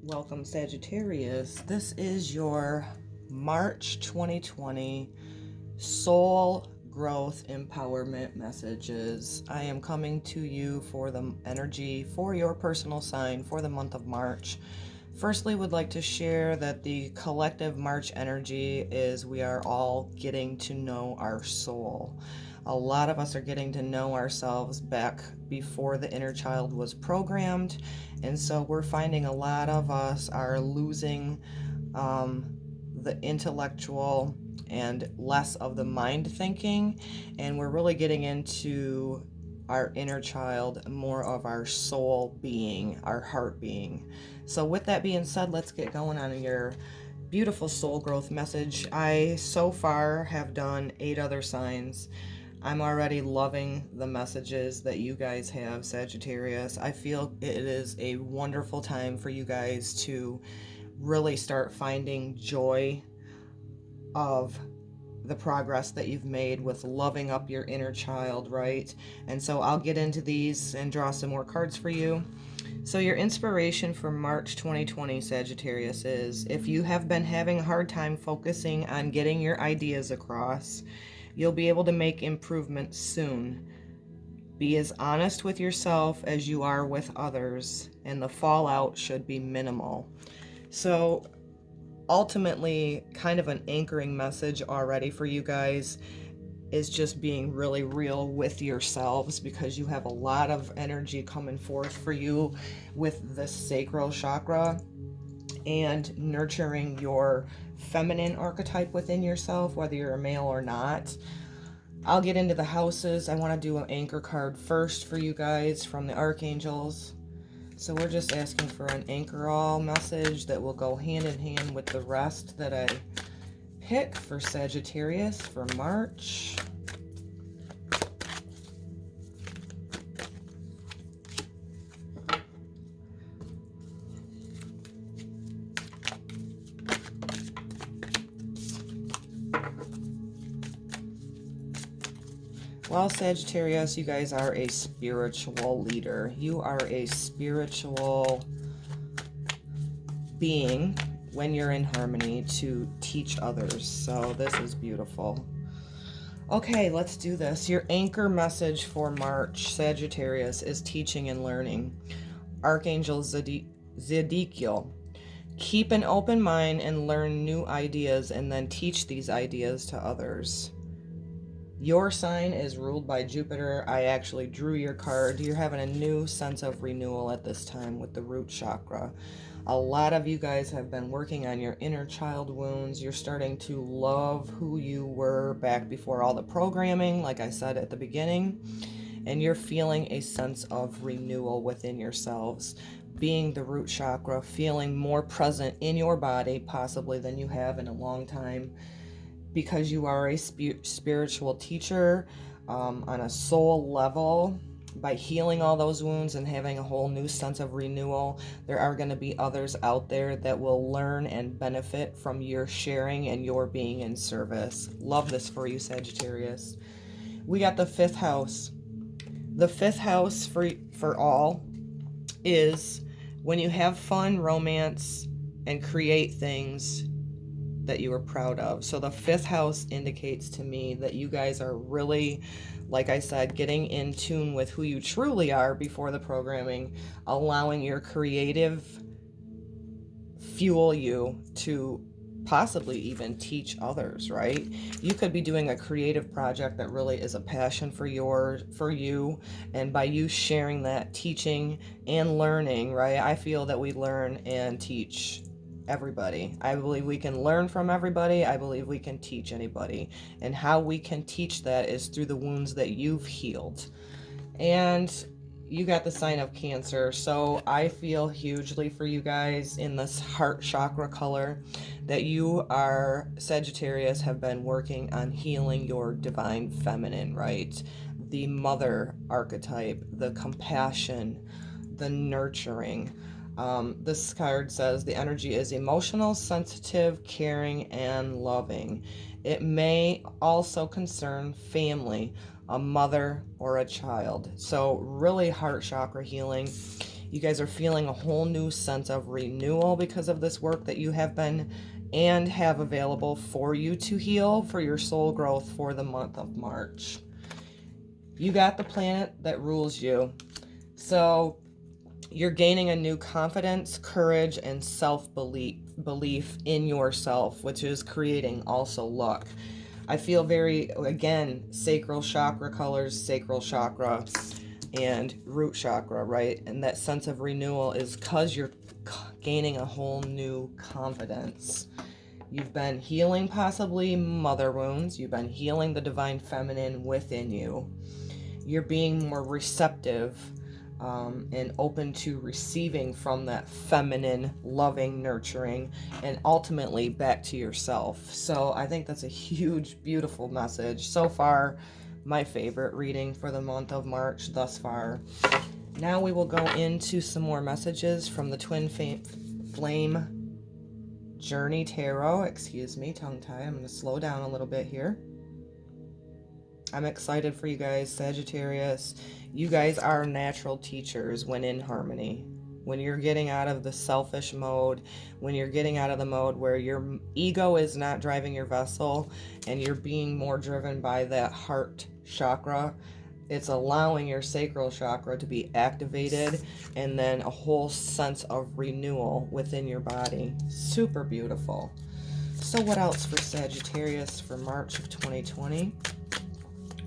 Welcome, Sagittarius. This is your March 2020 soul growth empowerment messages. I am coming to you for the energy for your personal sign for the month of March. Firstly, would like to share that the collective March energy is we are all getting to know our soul. A lot of us are getting to know ourselves back before the inner child was programmed, and so we're finding a lot of us are losing the intellectual and less of the mind thinking, and we're really getting into our inner child, more of our soul being, our heart being. So with that being said, let's get going on your beautiful soul growth message. I so far have done 8 other signs. I'm already loving the messages that you guys have, Sagittarius. I feel it is a wonderful time for you guys to really start finding joy of the progress that you've made with loving up your inner child, right? And so I'll get into these and draw some more cards for you. So your inspiration for March 2020, Sagittarius, is if you have been having a hard time focusing on getting your ideas across, you'll be able to make improvements soon. Be as honest with yourself as you are with others, and the fallout should be minimal. So ultimately, kind of an anchoring message already for you guys is just being really real with yourselves, because you have a lot of energy coming forth for you with the sacral chakra and nurturing your feminine archetype within yourself, whether you're a male or not. I'll get into the houses. I want to do an anchor card first for you guys from the archangels. So we're just asking for an anchor all message that will go hand in hand with the rest that I pick for Sagittarius for March. Well, Sagittarius, you guys are a spiritual leader. You are a spiritual being when you're in harmony to teach others. So this is beautiful. Okay, let's do this. Your anchor message for March, Sagittarius, is teaching and learning. Archangel Zedekiel. Keep an open mind and learn new ideas, and then teach these ideas to others. Your sign is ruled by Jupiter. I actually drew your card. You're having a new sense of renewal at this time with the root chakra. A lot of you guys have been working on your inner child wounds. You're starting to love who you were back before all the programming, like I said at the beginning. And you're feeling a sense of renewal within yourselves. Being the root chakra, feeling more present in your body, possibly than you have in a long time, because you are a spiritual teacher on a soul level. By healing all those wounds and having a whole new sense of renewal, there are going to be others out there that will learn and benefit from your sharing and your being in service. Love this for you, Sagittarius. We got the 5th house. The 5th house for all is when you have fun, romance, and create things that you are proud of. So the 5th house indicates to me that you guys are really, like I said, getting in tune with who you truly are before the programming, allowing your creative fuel you to possibly even teach others, right? You could be doing a creative project that really is a passion for you, and by you sharing that, teaching and learning, right? I feel that we learn and teach everybody. I believe we can learn from everybody. I believe we can teach anybody. And how we can teach that is through the wounds that you've healed. And you got the sign of Cancer. So I feel hugely for you guys in this heart chakra color that you are, Sagittarius, have been working on healing your divine feminine, right? The mother archetype, the compassion, the nurturing. This card says the energy is emotional, sensitive, caring, and loving. It may also concern family, a mother, or a child. So really heart chakra healing. You guys are feeling a whole new sense of renewal because of this work that you have been and have available for you to heal for your soul growth for the month of March. You got the planet that rules you. So you're gaining a new confidence, courage, and self-belief in yourself, which is creating also luck. I feel very, again, sacral chakra colors, sacral chakra and root chakra, right? And that sense of renewal is because you're gaining a whole new confidence. You've been healing possibly mother wounds. You've been healing the divine feminine within you. You're being more receptive and open to receiving from that feminine, loving, nurturing, and ultimately back to yourself. So I think that's a huge, beautiful message. So far, my favorite reading for the month of March thus far. Now we will go into some more messages from the Twin Flame Journey Tarot. Excuse me, tongue-tied. I'm going to slow down a little bit here. I'm excited for you guys, Sagittarius. You guys are natural teachers when in harmony. When you're getting out of the selfish mode, when you're getting out of the mode where your ego is not driving your vessel and you're being more driven by that heart chakra, it's allowing your sacral chakra to be activated and then a whole sense of renewal within your body. Super beautiful. So what else for Sagittarius for March of 2020?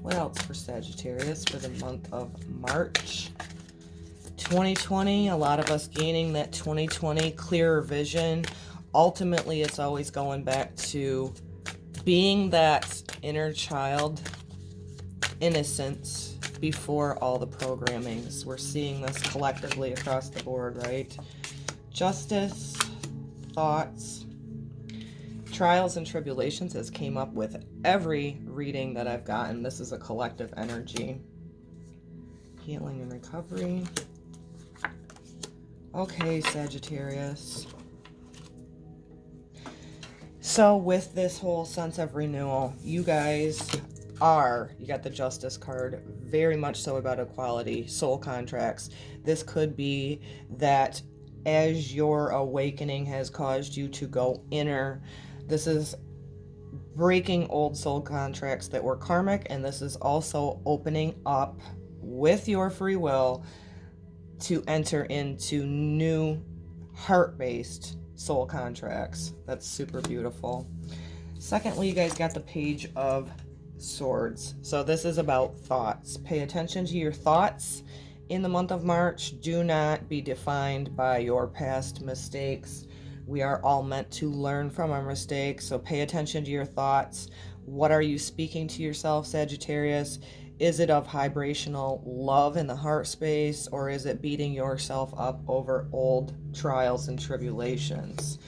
What else for Sagittarius for the month of March 2020? A lot of us gaining that 2020 clearer vision. Ultimately, it's always going back to being that inner child innocence before all the programmings. We're seeing this collectively across the board, right? Justice, thoughts, trials and tribulations has came up with every reading that I've gotten. This is a collective energy. Healing and recovery. Okay, Sagittarius. So with this whole sense of renewal, you guys you got the Justice card, very much so about equality, soul contracts. This could be that as your awakening has caused you to go inner, this is breaking old soul contracts that were karmic, and this is also opening up with your free will to enter into new heart-based soul contracts. That's super beautiful. Secondly, you guys got the Page of Swords. So this is about thoughts. Pay attention to your thoughts in the month of March. Do not be defined by your past mistakes. We are all meant to learn from our mistakes, so pay attention to your thoughts. What are you speaking to yourself, Sagittarius? Is it of vibrational love in the heart space, or is it beating yourself up over old trials and tribulations?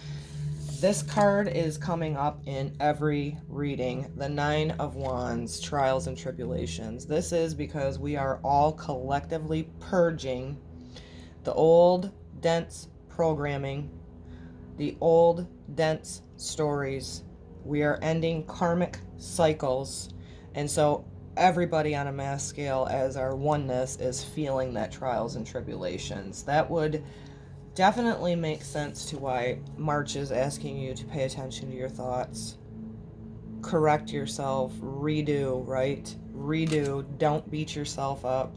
This card is coming up in every reading, the Nine of Wands, trials and tribulations. This is because we are all collectively purging the old, dense programming, the old, dense stories. We are ending karmic cycles. And so everybody on a mass scale as our oneness is feeling that trials and tribulations. That would definitely make sense to why March is asking you to pay attention to your thoughts. Correct yourself, redo, right? Redo, don't beat yourself up.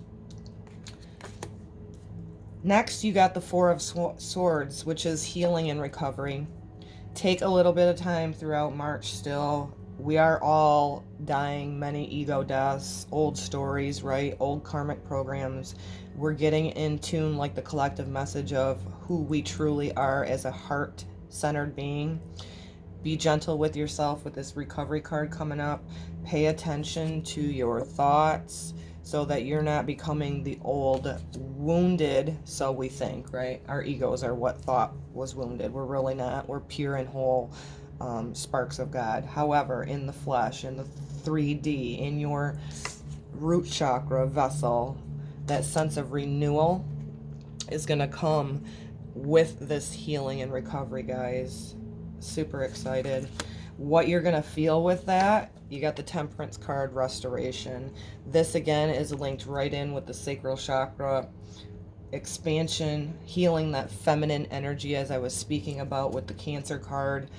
Next, you got the Four of Swords, which is healing and recovery. Take a little bit of time throughout March still. We are all dying many ego deaths, old stories, right? Old karmic programs. We're getting in tune, like the collective message of who we truly are as a heart-centered being. Be gentle with yourself with this recovery card coming up. Pay attention to your thoughts so that you're not becoming the old wounded, so we think, right? Our egos are what thought was wounded. We're really not. We're pure and whole sparks of God. However, in the flesh, in the 3D, in your root chakra vessel, that sense of renewal is going to come with this healing and recovery, guys. Super excited. What you're going to feel with that, you got the Temperance card, restoration. This again is linked right in with the sacral chakra, expansion, healing that feminine energy as I was speaking about with the Cancer card.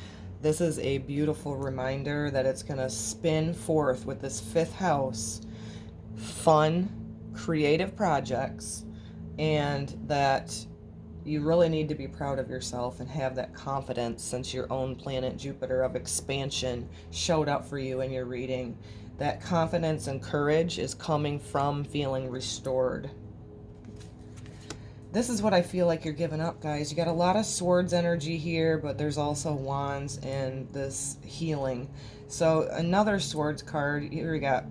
This is a beautiful reminder that it's going to spin forth with this fifth house, fun, creative projects, and that you really need to be proud of yourself and have that confidence since your own planet Jupiter of expansion showed up for you in your reading. That confidence and courage is coming from feeling restored. This is what I feel like you're giving up, guys. You got a lot of swords energy here, but there's also wands and this healing. So another swords card, here we got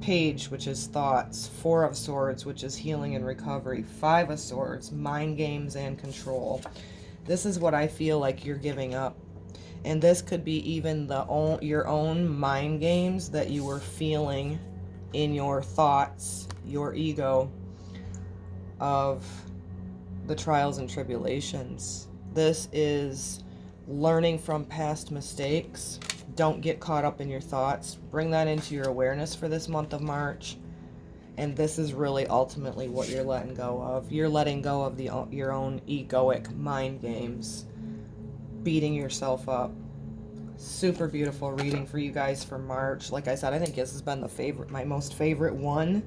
page, which is thoughts, 4 of swords, which is healing and recovery, 5 of swords, mind games and control. This is what I feel like you're giving up. And this could be even your own mind games that you were feeling in your thoughts, your ego, of the trials and tribulations. This is learning from past mistakes. Don't get caught up in your thoughts. Bring that into your awareness for this month of March. And this is really ultimately what you're letting go of. You're letting go of your own egoic mind games, beating yourself up. Super beautiful reading for you guys for March. Like I said, I think this has been my most favorite one,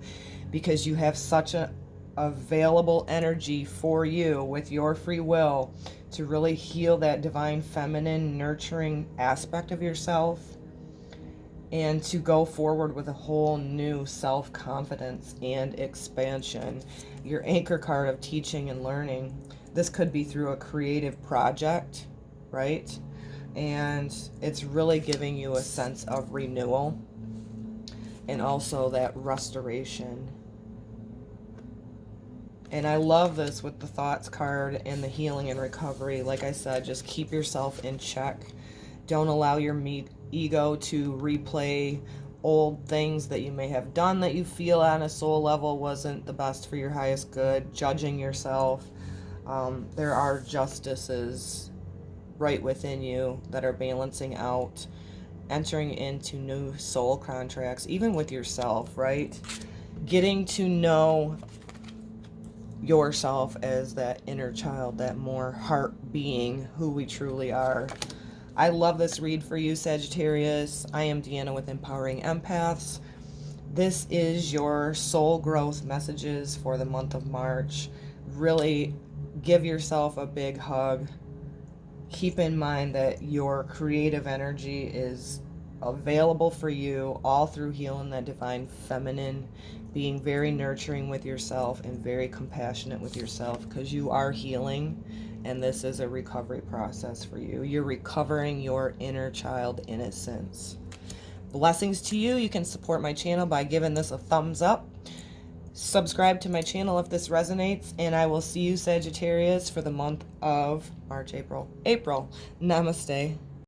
because you have such a available energy for you with your free will to really heal that divine feminine nurturing aspect of yourself and to go forward with a whole new self-confidence and expansion. Your anchor card of teaching and learning. This could be through a creative project, right? And it's really giving you a sense of renewal and also that restoration. And I love this with the thoughts card and the healing and recovery. Like I said, just keep yourself in check. Don't allow your ego to replay old things that you may have done that you feel on a soul level wasn't the best for your highest good, judging yourself. There are justices right within you that are balancing out, entering into new soul contracts, even with yourself, right? Getting to know yourself as that inner child, that more heart being, who we truly are. I love this read for you, Sagittarius. I am Deanna with Empowering Empaths. This is your soul growth messages for the month of March. Really give yourself a big hug. Keep in mind that your creative energy is available for you all through healing that divine feminine, being very nurturing with yourself and very compassionate with yourself, because you are healing and this is a recovery process for you. You're recovering your inner child innocence. Blessings to you. You can support my channel by giving this a thumbs up. Subscribe to my channel if this resonates, and I will see you, Sagittarius, for the month of March, April. Namaste.